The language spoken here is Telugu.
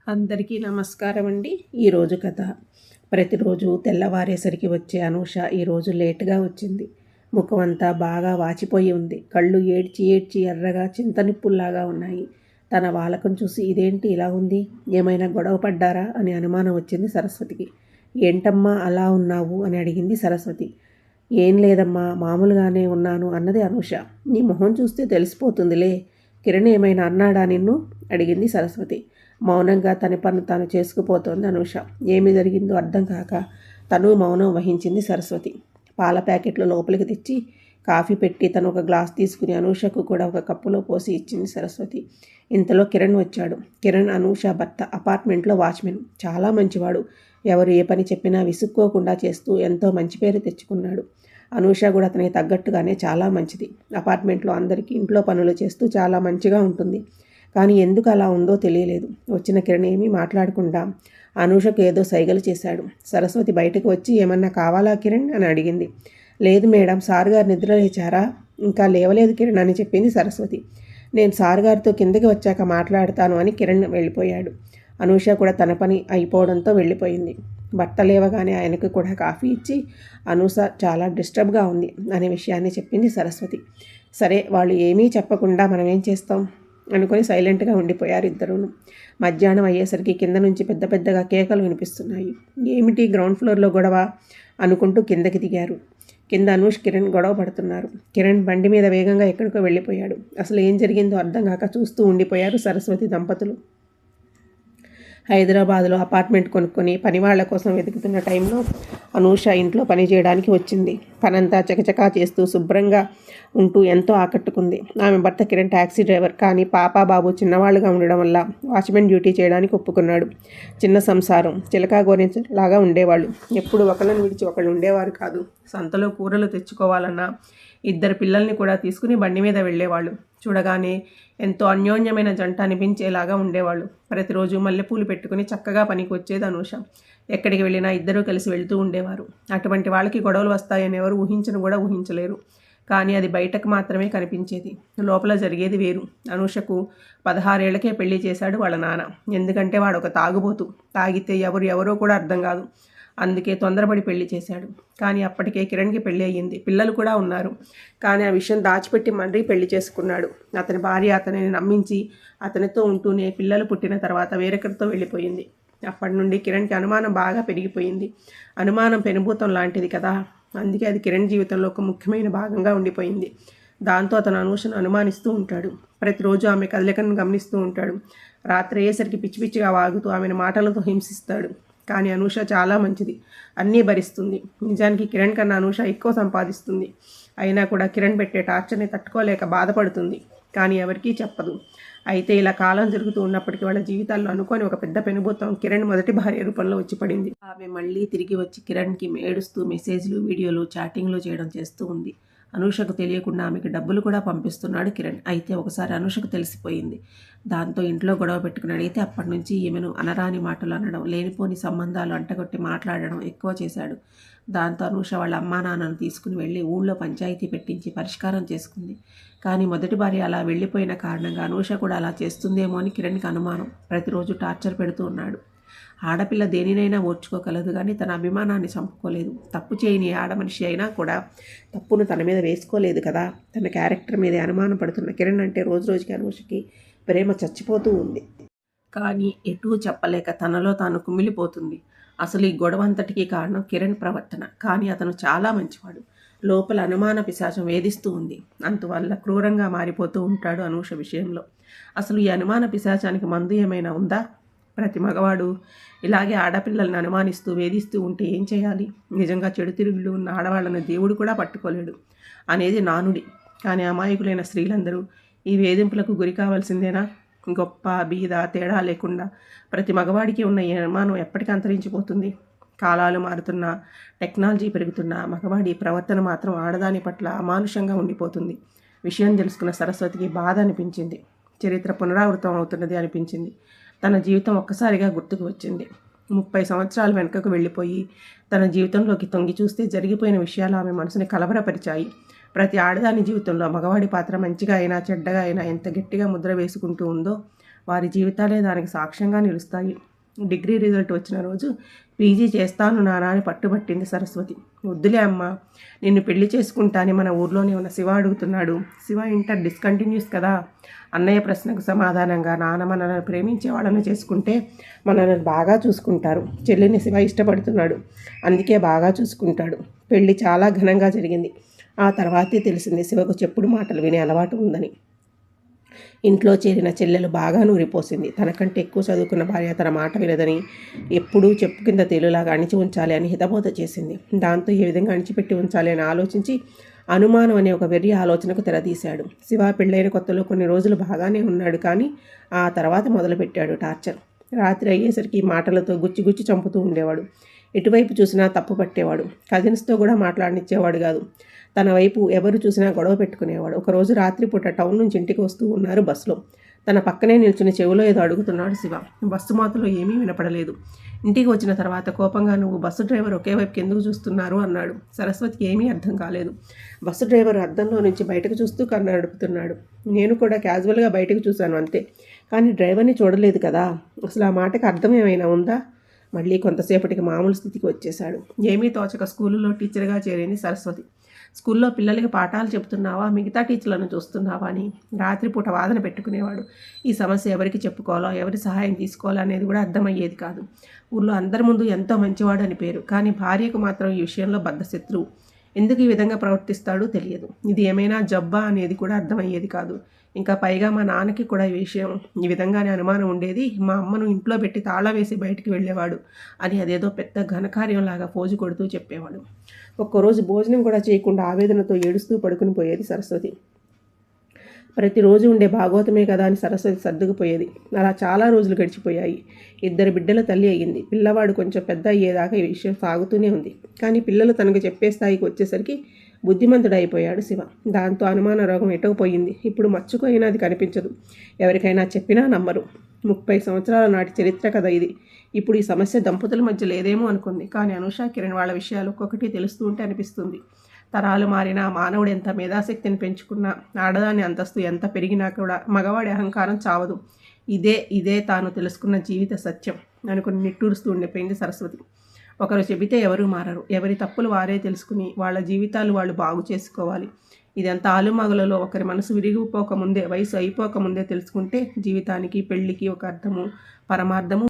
అందరికీ నమస్కారం అండి. ఈరోజు కథ. ప్రతిరోజు తెల్లవారేసరికి వచ్చే అనూష ఈరోజు లేటుగా వచ్చింది. ముఖం అంతా బాగా వాచిపోయి ఉంది. కళ్ళు ఏడ్చి ఏడ్చి ఎర్రగా చింతనిప్పుల్లాగా ఉన్నాయి. తన వాలకం చూసి ఇదేంటి ఇలా ఉంది, ఏమైనా గొడవ పడ్డారా అని అనుమానం వచ్చింది సరస్వతికి. ఏంటమ్మా అలా ఉన్నావు అని అడిగింది సరస్వతి. ఏం లేదమ్మా, మామూలుగానే ఉన్నాను అన్నది అనూష. నీ మొహం చూస్తే తెలిసిపోతుందిలే. కిరణ్ ఏమైనా అన్నాడా నిన్ను అడిగింది సరస్వతి. మౌనంగా తన పన్ను తాను చేసుకుపోతోంది అనూష. ఏమి జరిగిందో అర్థం కాక తను మౌనం వహించింది సరస్వతి. పాల ప్యాకెట్లు లోపలికి తెచ్చి కాఫీ పెట్టి తను ఒక గ్లాస్ తీసుకుని అనూషకు కూడా ఒక కప్పులో పోసి ఇచ్చింది సరస్వతి. ఇంతలో కిరణ్ వచ్చాడు. కిరణ్ అనూష భర్త, అపార్ట్మెంట్లో వాచ్మెన్. చాలా మంచివాడు. ఎవరు ఏ పని చెప్పినా విసుక్కోకుండా చేస్తూ ఎంతో మంచి పేరు తెచ్చుకున్నాడు. అనూష కూడా అతనికి తగ్గట్టుగానే చాలా మంచిది. అపార్ట్మెంట్లో అందరికీ ఇంట్లో పనులు చేస్తూ చాలా మంచిగా ఉంటుంది. కానీ ఎందుకు అలా ఉందో తెలియలేదు. వచ్చిన కిరణ్ ఏమీ మాట్లాడకుండా అనూషకు ఏదో సైగలు చేశాడు. సరస్వతి బయటకు వచ్చి ఏమన్నా కావాలా కిరణ్ అని అడిగింది. లేదు మేడం, సార్ గారు నిద్ర లేచారా? ఇంకా లేవలేదు కిరణ్ అని చెప్పింది సరస్వతి. నేను సార్ గారితో కిందకి వచ్చాక మాట్లాడతాను అని కిరణ్ వెళ్ళిపోయాడు. అనూష కూడా తన పని అయిపోవడంతో వెళ్ళిపోయింది. భర్త లేవగానే ఆయనకు కూడా కాఫీ ఇచ్చి అనూష చాలా డిస్టర్బ్గా ఉంది అనే విషయాన్ని చెప్పింది సరస్వతి. సరే, వాళ్ళు ఏమీ చెప్పకుండా మనం ఏం చేస్తాం అనుకొని సైలెంట్గా ఉండిపోయారు ఇద్దరును. మధ్యాహ్నం అయ్యేసరికి కింద నుంచి పెద్ద పెద్దగా కేకలు వినిపిస్తున్నాయి. ఏమిటి గ్రౌండ్ ఫ్లోర్లో గొడవ అనుకుంటూ కిందకి దిగారు. కింద అనూష్ కిరణ్ గొడవ పడుతున్నారు. కిరణ్ బండి మీద వేగంగా ఎక్కడికో వెళ్ళిపోయాడు. అసలు ఏం జరిగిందో అర్థం కాక చూస్తూ ఉండిపోయారు సరస్వతి దంపతులు. హైదరాబాద్లో అపార్ట్మెంట్ కొనుక్కొని పనివాళ్ల కోసం వెతుకుతున్న టైంలో అనూష ఇంట్లో పని చేయడానికి వచ్చింది. పనంతా చకచకా చేస్తూ శుభ్రంగా ఉంటూ ఎంతో ఆకట్టుకుంది. ఆమె భర్త కిరణ్ ట్యాక్సీ డ్రైవర్. కానీ పాప బాబు చిన్నవాళ్ళుగా ఉండడం వల్ల వాచ్మెన్ డ్యూటీ చేయడానికి ఒప్పుకున్నాడు. చిన్న సంసారం, చిలకా గోరించలాగా ఉండేవాళ్ళు. ఎప్పుడు ఒకళ్ళని విడిచి ఒకళ్ళు ఉండేవారు కాదు. సంతలో కూరలు తెచ్చుకోవాలన్నా ఇద్దరు పిల్లల్ని కూడా తీసుకుని బండి మీద వెళ్ళేవాళ్ళు. చూడగానే ఎంతో అన్యోన్యమైన జంట అనిపించేలాగా ఉండేవాళ్ళు. ప్రతిరోజు మల్లెపూలు పెట్టుకుని చక్కగా పనికి వచ్చేది అనూష. ఎక్కడికి వెళ్ళినా ఇద్దరూ కలిసి వెళ్తూ ఉండేవారు. అటువంటి వాళ్ళకి గొడవలు వస్తాయని ఎవరు ఊహించను కూడా ఊహించలేరు. కానీ అది బయటకు మాత్రమే కనిపించేది, లోపల జరిగేది వేరు. అనూషకు 16 ఏళ్లకే పెళ్లి చేశాడు వాళ్ళ నాన్న. ఎందుకంటే వాడు ఒక తాగుబోతు. తాగితే ఎవరో కూడా అర్థం కాదు. అందుకే తొందరపడి పెళ్లి చేశాడు. కానీ అప్పటికే కిరణ్కి పెళ్లి అయ్యింది, పిల్లలు కూడా ఉన్నారు. కానీ ఆ విషయం దాచిపెట్టి మళ్ళీ పెళ్లి చేసుకున్నాడు. అతని భార్య అతనిని నమ్మించి అతనితో ఉంటూనే పిల్లలు పుట్టిన తర్వాత వేరొకరితో వెళ్ళిపోయింది. అప్పటి నుండి కిరణ్కి అనుమానం బాగా పెరిగిపోయింది. అనుమానం పెనుభూతం లాంటిది కదా, అందుకే అది కిరణ్ జీవితంలో ఒక ముఖ్యమైన భాగంగా ఉండిపోయింది. దాంతో అతను అనూషను అనుమానిస్తూ ఉంటాడు. ప్రతిరోజు ఆమె కదలికను గమనిస్తూ ఉంటాడు. రాత్రి అయ్యేసరికి పిచ్చి పిచ్చిగా వాగుతూ ఆమెను మాటలతో హింసిస్తాడు. కానీ అనూష చాలా మంచిది, అన్నీ భరిస్తుంది. నిజానికి కిరణ్ కన్నా అనూష ఎక్కువ సంపాదిస్తుంది. అయినా కూడా కిరణ్ పెట్టే టార్చర్ని తట్టుకోలేక బాధపడుతుంది. కానీ ఎవరికీ చెప్పదు. అయితే ఇలా కాలం జరుగుతూ ఉన్నప్పటికీ వాళ్ళ జీవితాల్లో అనుకోని ఒక పెద్ద పెనుభూతం కిరణ్ మొదటి భార్య రూపంలో వచ్చి పడింది. ఆమె మళ్ళీ తిరిగి వచ్చి కిరణ్కి ఏడుస్తూ మెసేజ్లు, వీడియోలు, చాటింగ్లు చేయడం చేస్తూ ఉంది. అనూషకు తెలియకుండా ఆమెకు డబ్బులు కూడా పంపిస్తున్నాడు కిరణ్. అయితే ఒకసారి అనూషకు తెలిసిపోయింది. దాంతో ఇంట్లో గొడవ పెట్టుకుని అడిగితే అప్పటి నుంచి ఈమెను అనరాని మాటలు అనడం, లేనిపోని సంబంధాలు అంటగొట్టి మాట్లాడడం ఎక్కువ చేశాడు. దాంతో అనూష వాళ్ళ అమ్మా నాన్నను తీసుకుని వెళ్ళి ఊళ్ళో పంచాయతీ పెట్టించి పరిష్కారం చేసుకుంది. కానీ మొదటి భార్య అలా వెళ్ళిపోయిన కారణంగా అనూష కూడా అలా చేస్తుందేమో అని కిరణ్కి అనుమానం. ప్రతిరోజు టార్చర్ పెడుతూ ఉన్నాడు. ఆడపిల్ల దేనినైనా ఓర్చుకోగలదు, కానీ తన అభిమానాన్ని చంపుకోలేదు. తప్పు చేయని ఆడమనిషి అయినా కూడా తప్పును తన మీద వేసుకోలేదు కదా. తన క్యారెక్టర్ మీదే అనుమానం పడుతున్న కిరణ్ అంటే రోజుకి అనూషకి ప్రేమ చచ్చిపోతూ ఉంది. కానీ ఎటూ చెప్పలేక తనలో తాను కుమిలిపోతుంది. అసలు ఈ గొడవ అంతటికీ కారణం కిరణ్ ప్రవర్తన. కానీ అతను చాలా మంచివాడు. లోపల అనుమాన పిశాచం వేధిస్తూ ఉంది. అందువల్ల క్రూరంగా మారిపోతూ ఉంటాడు అనూష విషయంలో. అసలు ఈ అనుమాన పిశాచానికి మందు ఏమైనా ఉందా? ప్రతి మగవాడు ఇలాగే ఆడపిల్లల్ని అనుమానిస్తూ వేధిస్తూ ఉంటే ఏం చేయాలి? నిజంగా చెడు తిరుగుళ్ళు ఉన్న ఆడవాళ్ళని దేవుడు కూడా పట్టుకోలేడు అనేది నానుడి. కానీ అమాయకులైన స్త్రీలందరూ ఈ వేధింపులకు గురి కావాల్సిందేనా? గొప్ప బీద తేడా లేకుండా ప్రతి మగవాడికి ఉన్న ఈ అనుమానం ఎప్పటికీ అంతరించిపోతుంది? కాలాలు మారుతున్నా, టెక్నాలజీ పెరుగుతున్నా మగవాడి ప్రవర్తన మాత్రం ఆడదాని పట్ల అమానుషంగా ఉండిపోతుంది. విషయం తెలుసుకున్న సరస్వతికి బాధ అనిపించింది. చరిత్ర పునరావృతం అవుతున్నది అనిపించింది. తన జీవితం ఒక్కసారిగా గుర్తుకు వచ్చింది. 30 సంవత్సరాలు వెనుకకు వెళ్ళిపోయి తన జీవితంలోకి తొంగి చూస్తే జరిగిపోయిన విషయాలు ఆమె మనసుని కలవరపరిచాయి. ప్రతి ఆడదాని జీవితంలో మగవాడి పాత్ర మంచిగా అయినా చెడ్డగా అయినా ఎంత గట్టిగా ముద్ర వేసుకుంటూ ఉందో వారి జీవితాలే దానికి సాక్ష్యంగా నిలుస్తాయి. డిగ్రీ రిజల్ట్ వచ్చిన రోజు పీజీ చేస్తాను నానా అని పట్టుబట్టింది సరస్వతి. వద్దులే అమ్మా, నిన్ను పెళ్లి చేసుకుంటాని మన ఊర్లోనే ఉన్న శివ అడుగుతున్నాడు. శివ ఇంటర్ డిస్కంటిన్యూస్ కదా. అన్నయ్య ప్రశ్నకు సమాధానంగా నాన్న మనల్ని ప్రేమించే వాళ్ళని చేసుకుంటే మనల్ని బాగా చూసుకుంటారు. చెల్లిని శివ ఇష్టపడుతున్నాడు, అందుకే బాగా చూసుకుంటాడు. పెళ్లి చాలా ఘనంగా జరిగింది. ఆ తర్వాతే తెలిసింది శివకు చెప్పుడు మాటలు వినే అలవాటు ఉందని. ఇంట్లో చేరిన చెల్లెలు బాగా నూరిపోసింది. తనకంటే ఎక్కువ చదువుకున్న భార్య తన మాట వినదని, ఎప్పుడూ చెప్పు కింద తేలులాగా అణిచి ఉంచాలి అని హితబోధ చేసింది. దాంతో ఏ విధంగా అణిచిపెట్టి ఉంచాలి అని ఆలోచించి అనుమానం అనే ఒక వెర్రి ఆలోచనకు తెరదీశాడు. శివ పెళ్ళైన కొత్తలో కొన్ని రోజులు బాగానే ఉన్నాడు, కానీ ఆ తర్వాత మొదలుపెట్టాడు టార్చర్. రాత్రి అయ్యేసరికి మాటలతో గుచ్చి చంపుతూ ఉండేవాడు. ఎటువైపు చూసినా తప్పు పట్టేవాడు. కజిన్స్తో కూడా మాట్లాడనిచ్చేవాడు కాదు. తన వైపు ఎవరు చూసినా గొడవ పెట్టుకునేవాడు. ఒకరోజు రాత్రిపూట టౌన్ నుంచి ఇంటికి వస్తూ ఉన్నారు బస్సులో. తన పక్కనే నిల్చుని చెవిలో ఏదో అడుగుతున్నాడు శివ. బస్సు మాతలో ఏమీ వినపడలేదు. ఇంటికి వచ్చిన తర్వాత కోపంగా, నువ్వు బస్సు డ్రైవర్ ఒకే వైపుకి ఎందుకు చూస్తున్నారు అన్నాడు. సరస్వతికి ఏమీ అర్థం కాలేదు. బస్సు డ్రైవర్ అద్దంలో నుంచి బయటకు చూస్తూ కన్ను నడుపుతున్నాడు. నేను కూడా క్యాజువల్గా బయటకు చూశాను అంతే, కానీ డ్రైవర్ని చూడలేదు కదా. అసలు ఆ మాటకి అర్థం ఏమైనా ఉందా? మళ్ళీ కొంతసేపటికి మామూలు స్థితికి వచ్చేశాడు. ఏమీ తోచక స్కూలులో టీచర్గా చేరింది సరస్వతి. స్కూల్లో పిల్లలకి పాఠాలు చెప్తున్నావా, మిగతా టీచర్లను చూస్తున్నావా అని రాత్రిపూట వాదన పెట్టుకునేవాడు. ఈ సమస్య ఎవరికి చెప్పుకోవాలో, ఎవరి సహాయం తీసుకోవాలో అనేది కూడా అర్థమయ్యేది కాదు. ఊళ్ళో అందరి ముందు ఎంతో మంచివాడు అని పేరు, కానీ భార్యకు మాత్రం ఈ విషయంలో బద్ధశత్రువు. ఎందుకు ఈ విధంగా ప్రవర్తిస్తాడో తెలియదు. ఇది ఏమైనా జబ్బా అనేది కూడా అర్థమయ్యేది కాదు. ఇంకా పైగా మా నాన్నకి కూడా ఈ విధంగానే అనుమానం ఉండేది. మా అమ్మను ఇంట్లో పెట్టి తాళం వేసి బయటికి వెళ్ళేవాడు అని అదేదో పెద్ద ఘనకార్యంలాగా పోజు కొడుతూ చెప్పేవాడు. ఒక్కరోజు భోజనం కూడా చేయకుండా ఆవేదనతో ఏడుస్తూ పడుకుని పోయేది సరస్వతి. ప్రతిరోజు ఉండే భాగవతమే కదా అని సరస్వతి సర్దుకుపోయేది. అలా చాలా రోజులు గడిచిపోయాయి. 2 బిడ్డల తల్లి అయ్యింది. పిల్లవాడు కొంచెం పెద్ద అయ్యేదాకా ఈ విషయం సాగుతూనే ఉంది. కానీ పిల్లలు తనకు చెప్పే స్థాయికి వచ్చేసరికి బుద్ధిమంతుడైపోయాడు శివ. దాంతో అనుమాన రోగం ఎటోపోయింది. ఇప్పుడు మచ్చుకైనా అది కనిపించదు. ఎవరికైనా చెప్పినా నమ్మరు. 30 సంవత్సరాల నాటి చరిత్ర కథ ఇది. ఇప్పుడు ఈ సమస్య దంపతుల మధ్య లేదేమో అనుకుంది. కానీ అనూష, కిరణ్ వాళ్ళ విషయాలు ఒక్కొక్కటి తెలుస్తూ ఉంటే అనిపిస్తుంది. తరాలు మారినా, మానవుడు ఎంత మేధాశక్తిని పెంచుకున్నా, ఆడదాని అంతస్తు ఎంత పెరిగినా కూడా మగవాడి అహంకారం చావదు. ఇదే తాను తెలుసుకున్న జీవిత సత్యం అనుకుని నిట్టూరుస్తూ ఉండిపోయింది సరస్వతి. ఒకరు చెబితే ఎవరు మారరు. ఎవరి తప్పులు వారే తెలుసుకుని వాళ్ళ జీవితాలు వాళ్ళు బాగు చేసుకోవాలి. ఇదంతా ఆలుమగలలో ఒకరి మనసు విరిగిపోకముందే, వయసు అయిపోకముందే తెలుసుకుంటే జీవితానికి, పెళ్లికి ఒక అర్థము, పరమార్థము